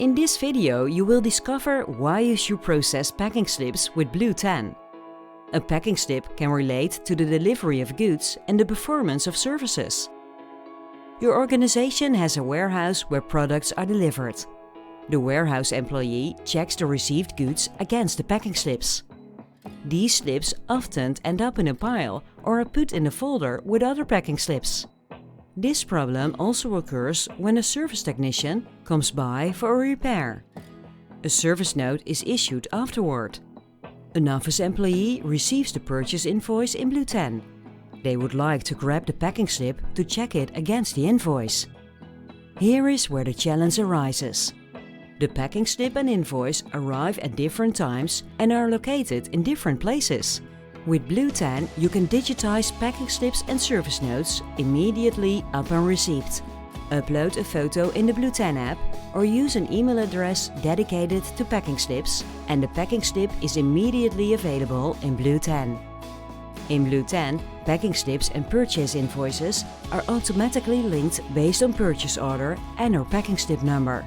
In this video you will discover why you should process packing slips with Blue10. A packing slip can relate to the delivery of goods and the performance of services. Your organization has a warehouse where products are delivered. The warehouse employee checks the received goods against the packing slips. These slips often end up in a pile or are put in a folder with other packing slips. This problem also occurs when a service technician comes by for a repair. A service note is issued afterward. An office employee receives the purchase invoice in Blue10. They would like to grab the packing slip to check it against the invoice. Here is where the challenge arises. The packing slip and invoice arrive at different times and are located in different places. With Blue10 you can digitize packing slips and service notes immediately upon receipt. Upload a photo in the Blue10 app or use an email address dedicated to packing slips and the packing slip is immediately available in Blue10. In Blue10, packing slips and purchase invoices are automatically linked based on purchase order and or packing slip number.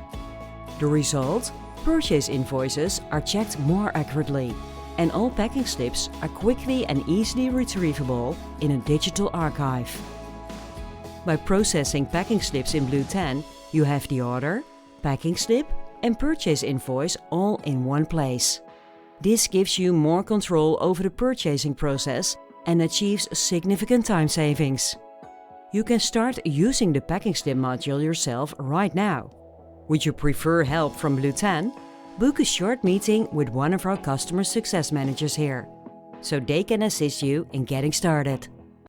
The result? Purchase invoices are checked more accurately, and all packing slips are quickly and easily retrievable in a digital archive. By processing packing slips in Blue10, you have the order, packing slip and purchase invoice all in one place. This gives you more control over the purchasing process and achieves significant time savings. You can start using the packing slip module yourself right now. Would you prefer help from Blue10? Book a short meeting with one of our customer success managers here, so they can assist you in getting started.